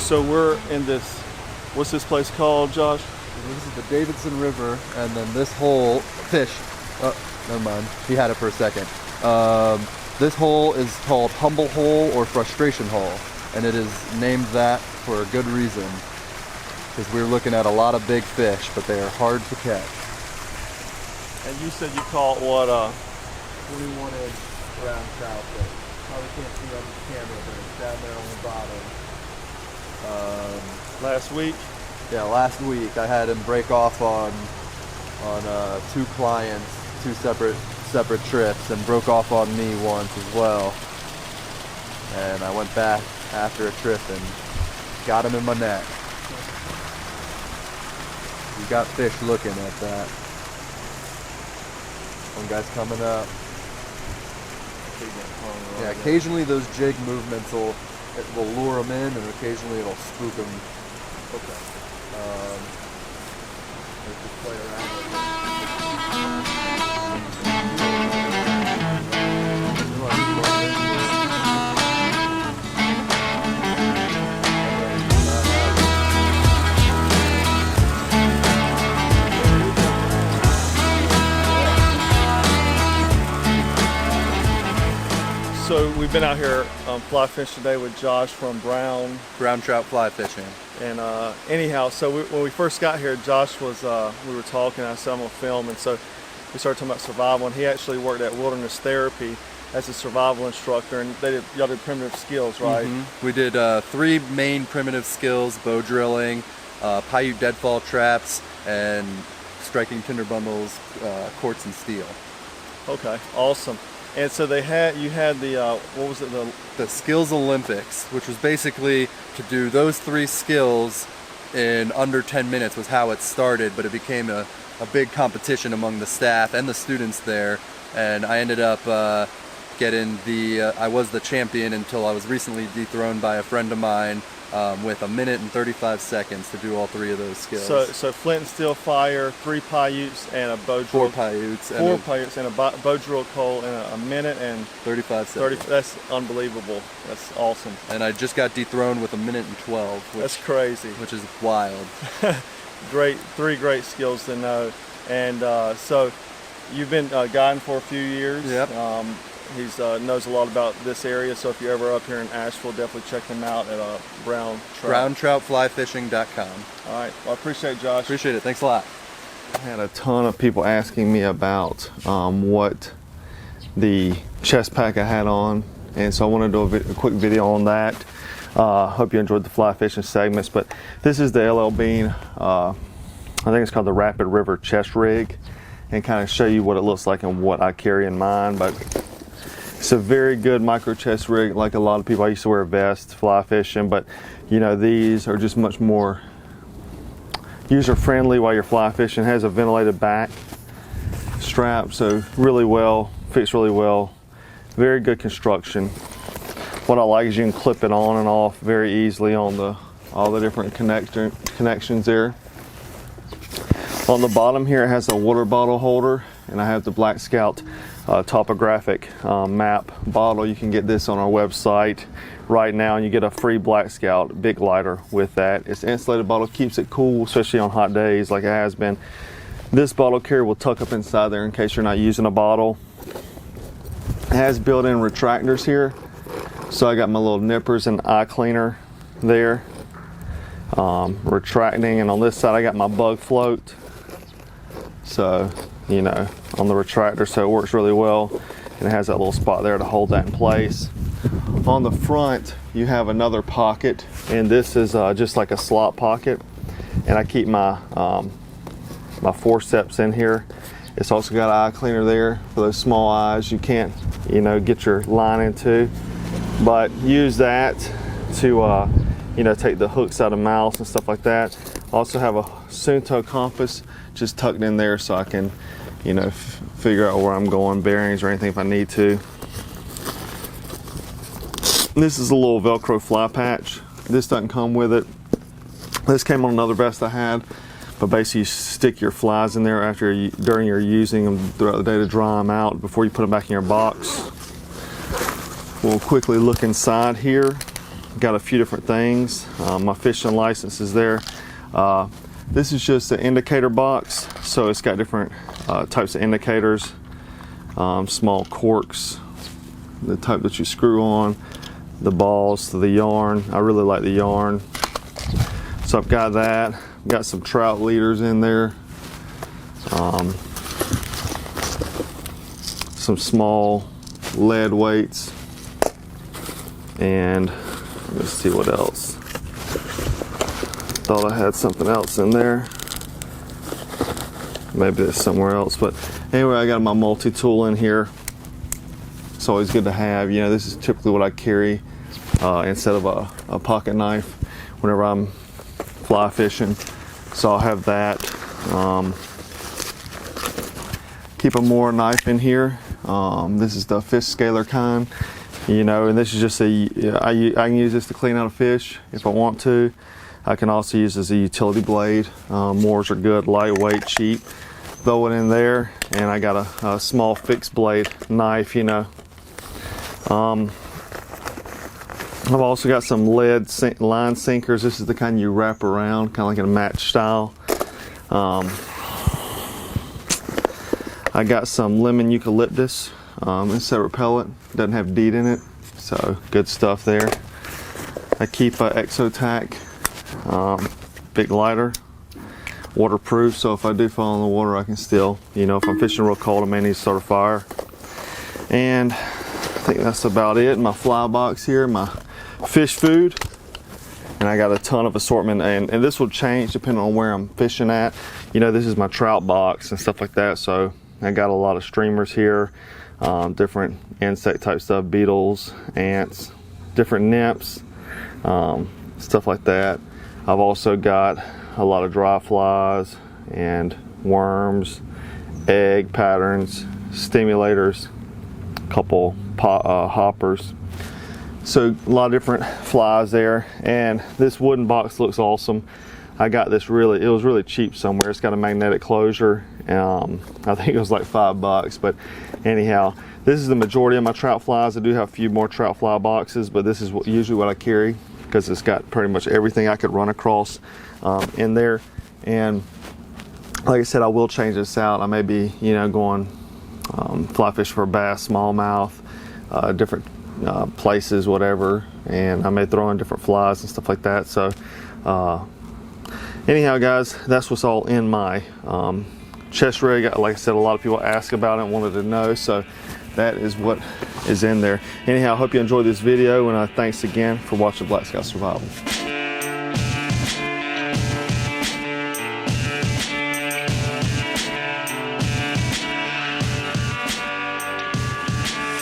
So we're in this, what's this place called, Josh? This is the Davidson River, and then this hole, fish, oh, never mind, he had it for a second. This hole is called Humble Hole or Frustration Hole, and it is named that for a good reason, because we're looking at a lot of big fish, but they are hard to catch. And you said you caught what? 21-inch brown trout that probably can't see on the camera, but it's down there on the bottom. Last week? Yeah, last week I had him break off on two clients, two separate trips, and broke off on me once as well. And I went back after a trip and got him in my net. We got fish looking at that. One guy's coming up. Yeah, occasionally those jig movements will lure them in, and occasionally it'll spook them. Okay. Let's just play around with it. So we've been out here fly fishing today with Josh from Brown Trout fly fishing. And anyhow, so when we first got here, Josh was, we were talking, I saw him on film, and so we started talking about survival, and he actually worked at Wilderness Therapy as a survival instructor, and y'all did primitive skills, right? Mm-hmm. We did 3 main primitive skills: bow drilling, Paiute deadfall traps, and striking tinder bundles, quartz and steel. Okay, awesome. And so you had the, what was it? The Skills Olympics, which was basically to do those 3 skills in under 10 minutes was how it started, but it became a big competition among the staff and the students there. And I ended up getting I was the champion until I was recently dethroned by a friend of mine with 1 minute and 35 seconds to do all 3 of those skills. So flint and steel fire, 3 Paiutes and a bow drill. 4 Paiutes. 4 Paiutes and a bow drill coal in a minute and 35 seconds. That's unbelievable. That's awesome. And I just got dethroned with 1 minute and 12. That's crazy. Which is wild. Great, 3 great skills to know. And so you've been guiding for a few years. Yep. He knows a lot about this area, so if you're ever up here in Asheville, definitely check him out at Brown Trout. BrownTroutFlyFishing.com. All right. Well, I appreciate it, Josh. Appreciate it. Thanks a lot. I had a ton of people asking me about what the chest pack I had on, and so I want to do a quick video on that. Hope you enjoyed the fly fishing segments, but this is the LL Bean, I think it's called the Rapid River Chest Rig, and kind of show you what it looks like and what I carry in mine. But it's a very good micro chest rig. Like a lot of people, I used to wear a vest fly fishing, but you know, these are just much more user friendly while you're fly fishing. It has a ventilated back strap, so really well, fits really well. Very good construction. What I like is you can clip it on and off very easily on all the different connections there. On the bottom here it has a water bottle holder, and I have the Black Scout Topographic map bottle. You can get this on our website right now, and you get a free Black Scout big lighter with that. It's an insulated bottle, keeps it cool, especially on hot days like it has been. This bottle carrier will tuck up inside there in case you're not using a bottle. It has built-in retractors here, so I got my little nippers and eye cleaner there, retracting, and on this side I got my bug float. So, you know, on the retractor, so it works really well, and it has that little spot there to hold that in place. On the front you have another pocket, and this is just like a slot pocket, and I keep my my forceps in here. It's also got an eye cleaner there for those small eyes you can't, you know, get your line into, but use that to you know, take the hooks out of mouths and stuff like that. Also have a Sunto compass just tucked in there, so I can, you know, figure out where I'm going, bearings or anything if I need to. This is a little Velcro fly patch. This doesn't come with it. This came on another vest I had, but basically you stick your flies in there during your using them throughout the day to dry them out before you put them back in your box. We'll quickly look inside here. got a few different things. My fishing license is there. This is just an indicator box, so it's got different types of indicators, small corks, the type that you screw on, the balls, the yarn. I really like the yarn. So I've got that. Got some trout leaders in there. Some small lead weights. And let's see what else. Thought I had something else in there. Maybe it's somewhere else. But anyway, I got my multi-tool in here. It's always good to have. You know, this is typically what I carry instead of a pocket knife whenever I'm fly fishing. So I'll have that. Keep a Mora knife in here. This is the fish scaler kind, you know, and this is just I can use this to clean out a fish if I want to. I can also use this as a utility blade. Moras are good, lightweight, cheap. Throw it in there, and I got a small fixed blade knife, you know. I've also got some lead line sinkers. This is the kind you wrap around, kind of like in a match style. I got some lemon eucalyptus. It's a repellent, doesn't have DEET in it, so good stuff there. I keep a Exotac big lighter, waterproof, so if I do fall in the water I can still, you know, if I'm fishing real cold I may need to start a fire. And I think that's about it. My fly box here, my fish food, and I got a ton of assortment, and this will change depending on where I'm fishing at. You know, this is my trout box and stuff like that, so I got a lot of streamers here, different insect type stuff, beetles, ants, different nymphs, stuff like that. I've also got a lot of dry flies and worms, egg patterns, stimulators, a couple hoppers. So a lot of different flies there, and this wooden box looks awesome. I got this it was really cheap somewhere. It's got a magnetic closure. I think it was like $5, but anyhow, this is the majority of my trout flies. I do have a few more trout fly boxes, but this is usually what I carry because it's got pretty much everything I could run across in there. And like I said, I will change this out. I may be, you know, going fly fish for bass, smallmouth, different places, whatever, and I may throw in different flies and stuff like that. So anyhow, guys, that's what's all in my chest rig. Like I said, a lot of people asked about it and wanted to know, so that is what is in there. Anyhow, I hope you enjoyed this video, and thanks again for watching Black Sky Survival.